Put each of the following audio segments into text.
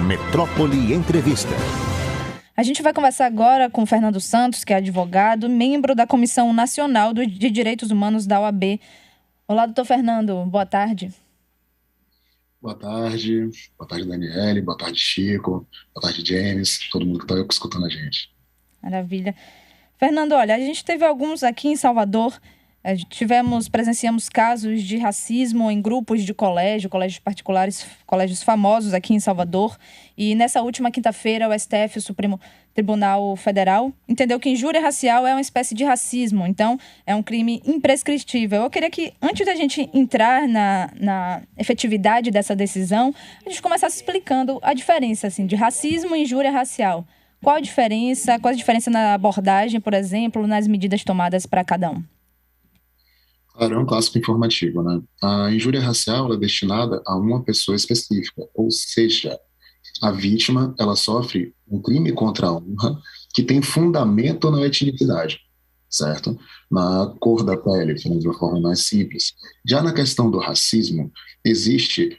Metrópole Entrevista. A gente vai conversar agora com o Fernando Santos, que é advogado, membro da Comissão Nacional de Direitos Humanos da OAB. Olá, doutor Fernando, boa tarde. Boa tarde Daniele, boa tarde Chico, boa tarde James, todo mundo que está escutando a gente. Maravilha. Fernando, olha, a gente teve alguns aqui em Salvador, presenciamos casos de racismo em grupos de colégios particulares, colégios famosos aqui em Salvador. E nessa última quinta-feira, o STF, o Supremo Tribunal Federal, entendeu que injúria racial é uma espécie de racismo, então é um crime imprescritível. Eu queria que, antes da gente entrar na efetividade dessa decisão, a gente começasse explicando a diferença assim, de racismo e injúria racial. Qual a diferença na abordagem, por exemplo, nas medidas tomadas para cada um? Claro, é um clássico informativo, né? A injúria racial ela é destinada a uma pessoa específica, ou seja, a vítima ela sofre um crime contra a honra que tem fundamento na etnicidade, certo? Na cor da pele, falando de uma forma mais simples. Já na questão do racismo, existe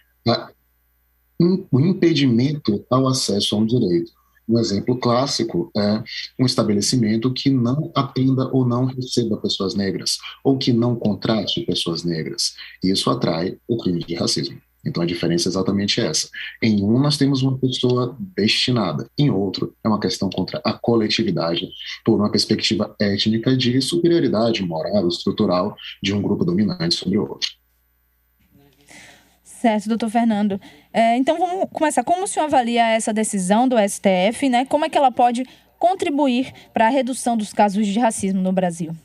o impedimento ao acesso a um direito. Um exemplo clássico é um estabelecimento que não atenda ou não receba pessoas negras, ou que não contrate pessoas negras. Isso atrai o crime de racismo. Então a diferença é exatamente essa. Em um nós temos uma pessoa destinada, em outro é uma questão contra a coletividade, por uma perspectiva étnica de superioridade moral, estrutural de um grupo dominante sobre o outro. Certo, doutor Fernando. Então vamos começar. Como o senhor avalia essa decisão do STF, né? Como é que ela pode contribuir para a redução dos casos de racismo no Brasil?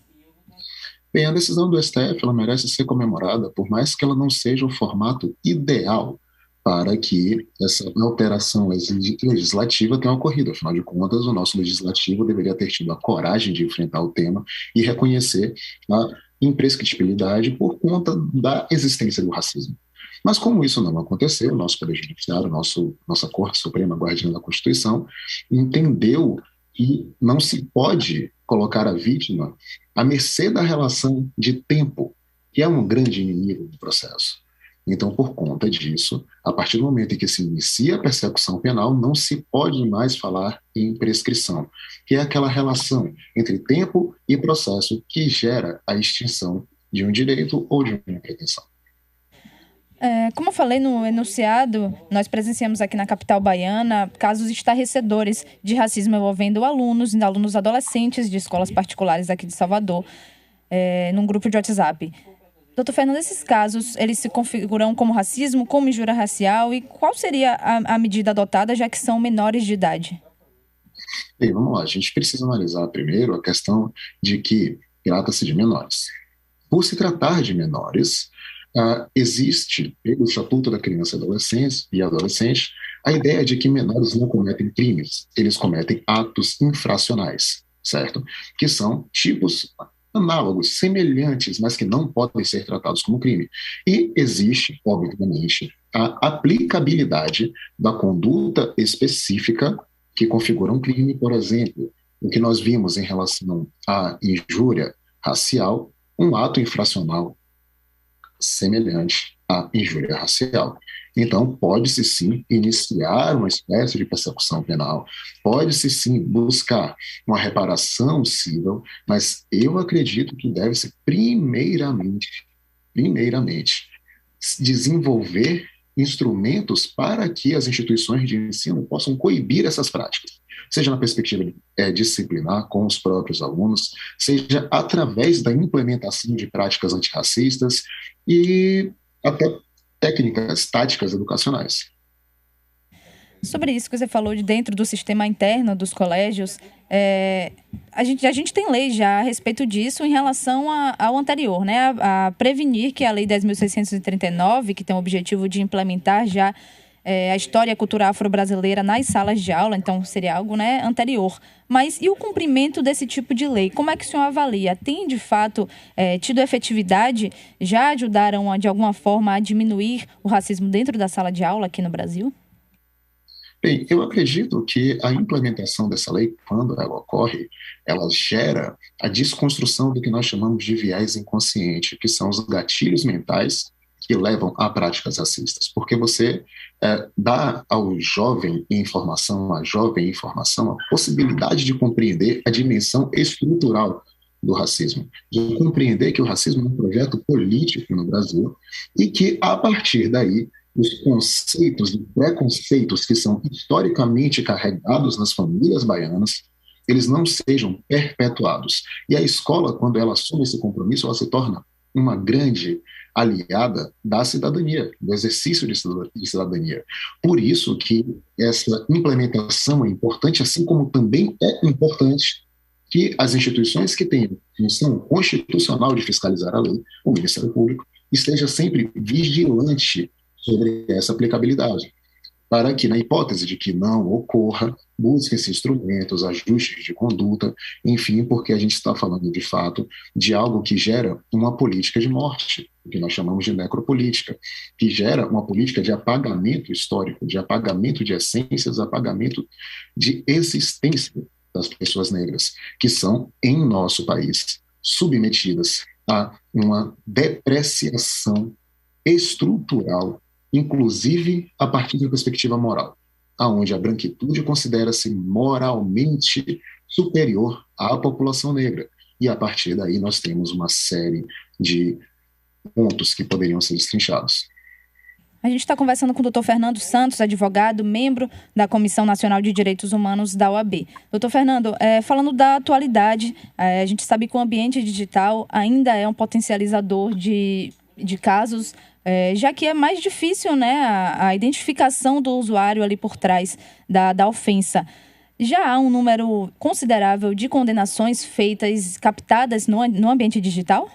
Bem, a decisão do STF ela merece ser comemorada, por mais que ela não seja o formato ideal para que essa alteração legislativa tenha ocorrido. Afinal de contas, o nosso legislativo deveria ter tido a coragem de enfrentar o tema e reconhecer a imprescritibilidade por conta da existência do racismo. Mas como isso não aconteceu, o nosso Poder Judiciário, nossa Corte Suprema, guardiã da Constituição, entendeu que não se pode colocar a vítima à mercê da relação de tempo, que é um grande inimigo do processo. Então, por conta disso, a partir do momento em que se inicia a persecução penal, não se pode mais falar em prescrição, que é aquela relação entre tempo e processo que gera a extinção de um direito ou de uma pretensão. Como eu falei no enunciado, nós presenciamos aqui na capital baiana casos estarrecedores de racismo envolvendo alunos e alunos adolescentes de escolas particulares aqui de Salvador, num grupo de WhatsApp. Doutor Fernando, esses casos, eles se configuram como racismo, como injúria racial, e qual seria a medida adotada, já que são menores de idade? Bem, vamos lá. A gente precisa analisar primeiro a questão de que trata-se de menores. Por se tratar de menores, existe, pelo Estatuto da Criança e Adolescente, a ideia de que menores não cometem crimes, eles cometem atos infracionais, certo? Que são tipos análogos, semelhantes, mas que não podem ser tratados como crime. E existe, obviamente, a aplicabilidade da conduta específica que configura um crime, por exemplo, o que nós vimos em relação à injúria racial, um ato infracional semelhante à injúria racial. Então, pode-se sim iniciar uma espécie de persecução penal, pode-se sim buscar uma reparação civil, mas eu acredito que deve-se primeiramente, desenvolver instrumentos para que as instituições de ensino possam coibir essas práticas, seja na perspectiva disciplinar com os próprios alunos, seja através da implementação de práticas antirracistas e até técnicas, táticas educacionais. Sobre isso que você falou de dentro do sistema interno dos colégios, a gente tem lei já a respeito disso em relação ao anterior, né? A prevenir que a Lei 10.639, que tem o objetivo de implementar já a história e a cultura afro-brasileira nas salas de aula, então seria algo, né, anterior. Mas e o cumprimento desse tipo de lei? Como é que o senhor avalia? Tem, de fato, tido efetividade? Já ajudaram, de alguma forma, a diminuir o racismo dentro da sala de aula aqui no Brasil? Bem, eu acredito que a implementação dessa lei, quando ela ocorre, ela gera a desconstrução do que nós chamamos de viés inconsciente, que são os gatilhos mentais que levam a práticas racistas, porque você dá ao jovem informação, à jovem informação, a possibilidade de compreender a dimensão estrutural do racismo, de compreender que o racismo é um projeto político no Brasil e que, a partir daí, os conceitos e preconceitos que são historicamente carregados nas famílias baianas, eles não sejam perpetuados. E a escola, quando ela assume esse compromisso, ela se torna uma grande aliada da cidadania, do exercício de cidadania. Por isso que essa implementação é importante, assim como também é importante que as instituições que têm função constitucional de fiscalizar a lei, o Ministério Público, esteja sempre vigilante sobre essa aplicabilidade, para que, na hipótese de que não ocorra, busquem-se instrumentos, ajustes de conduta, enfim, porque a gente está falando, de fato, de algo que gera uma política de morte, que nós chamamos de necropolítica, que gera uma política de apagamento histórico, de apagamento de essências, apagamento de existência das pessoas negras, que são, em nosso país, submetidas a uma depreciação estrutural, inclusive a partir da perspectiva moral, aonde a branquitude considera-se moralmente superior à população negra. E a partir daí nós temos uma série de pontos que poderiam ser destrinchados. A gente está conversando com o Dr. Fernando Santos, advogado, membro da Comissão Nacional de Direitos Humanos da OAB. Dr. Fernando, falando da atualidade, a gente sabe que o ambiente digital ainda é um potencializador de casos, já que é mais difícil, né, a identificação do usuário ali por trás da ofensa. Já há um número considerável de condenações feitas, captadas no ambiente digital?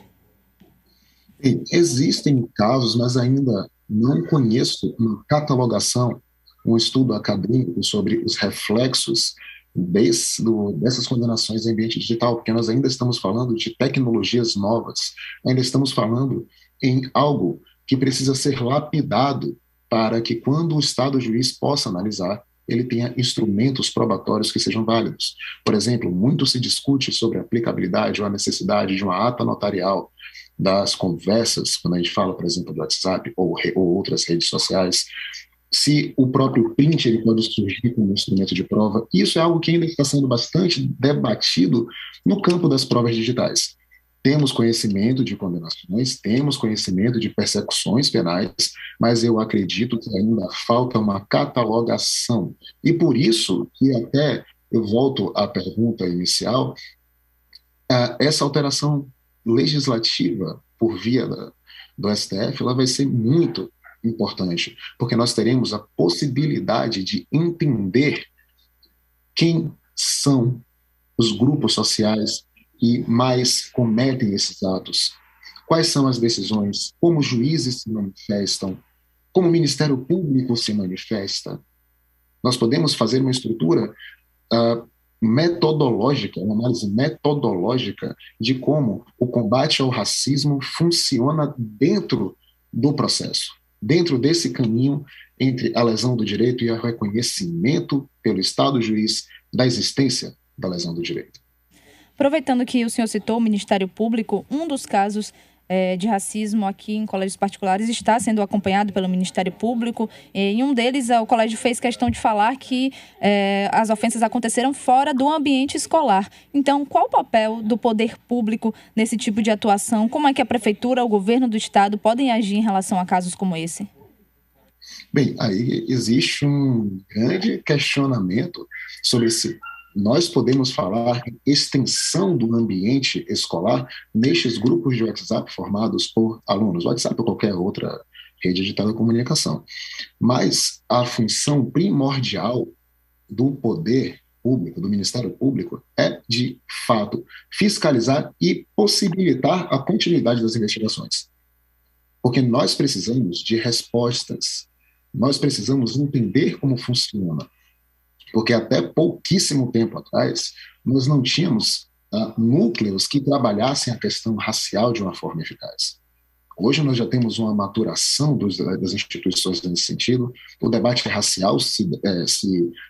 Existem casos, mas ainda não conheço uma catalogação, um estudo acadêmico sobre os reflexos dessas condenações em ambiente digital, porque nós ainda estamos falando de tecnologias novas, ainda estamos falando em algo que precisa ser lapidado para que, quando o Estado juiz possa analisar, ele tenha instrumentos probatórios que sejam válidos. Por exemplo, muito se discute sobre a aplicabilidade ou a necessidade de uma ata notarial das conversas, quando a gente fala, por exemplo, do WhatsApp ou outras redes sociais, se o próprio print ele pode surgir como instrumento de prova. Isso é algo que ainda está sendo bastante debatido no campo das provas digitais. Temos conhecimento de condenações, temos conhecimento de persecuções penais, mas eu acredito que ainda falta uma catalogação. E por isso que até eu volto à pergunta inicial, essa alteração legislativa por via do STF, ela vai ser muito importante, porque nós teremos a possibilidade de entender quem são os grupos sociais que mais cometem esses atos, quais são as decisões, como os juízes se manifestam, como o Ministério Público se manifesta. Nós podemos fazer uma estrutura metodológica, uma análise metodológica de como o combate ao racismo funciona dentro do processo, dentro desse caminho entre a lesão do direito e o reconhecimento pelo Estado juiz da existência da lesão do direito. Aproveitando que o senhor citou o Ministério Público, um dos casos de racismo aqui em colégios particulares está sendo acompanhado pelo Ministério Público. Em um deles, o colégio fez questão de falar que as ofensas aconteceram fora do ambiente escolar. Então, qual o papel do poder público nesse tipo de atuação? Como é que a prefeitura, o governo do estado podem agir em relação a casos como esse? Bem, aí existe um grande questionamento sobre se nós podemos falar em extensão do ambiente escolar nestes grupos de WhatsApp formados por alunos, WhatsApp ou qualquer outra rede de telecomunicação. Mas a função primordial do poder público, do Ministério Público, é, de fato, fiscalizar e possibilitar a continuidade das investigações. Porque nós precisamos de respostas, nós precisamos entender como funciona. Porque até pouquíssimo tempo atrás, nós não tínhamos núcleos que trabalhassem a questão racial de uma forma eficaz. Hoje nós já temos uma maturação das instituições nesse sentido, o debate racial se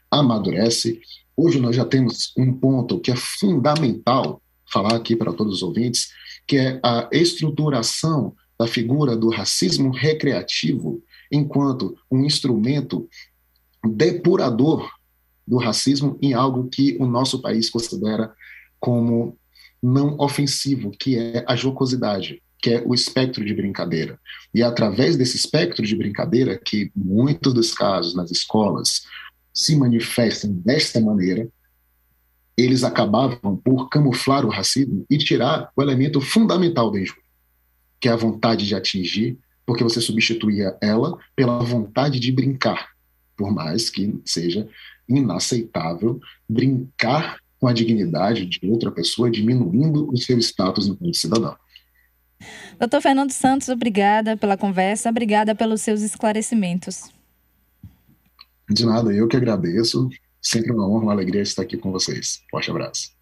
amadurece. Hoje nós já temos um ponto que é fundamental falar aqui para todos os ouvintes, que é a estruturação da figura do racismo recreativo enquanto um instrumento depurador do racismo em algo que o nosso país considera como não ofensivo, que é a jocosidade, que é o espectro de brincadeira. E é através desse espectro de brincadeira que muitos dos casos nas escolas se manifestam desta maneira, eles acabavam por camuflar o racismo e tirar o elemento fundamental da injúria, que é a vontade de atingir, porque você substituía ela pela vontade de brincar, por mais que seja inaceitável brincar com a dignidade de outra pessoa, diminuindo o seu status enquanto cidadão. Doutor Fernando Santos, obrigada pela conversa, obrigada pelos seus esclarecimentos. De nada, eu que agradeço. Sempre uma honra, uma alegria estar aqui com vocês. Forte abraço.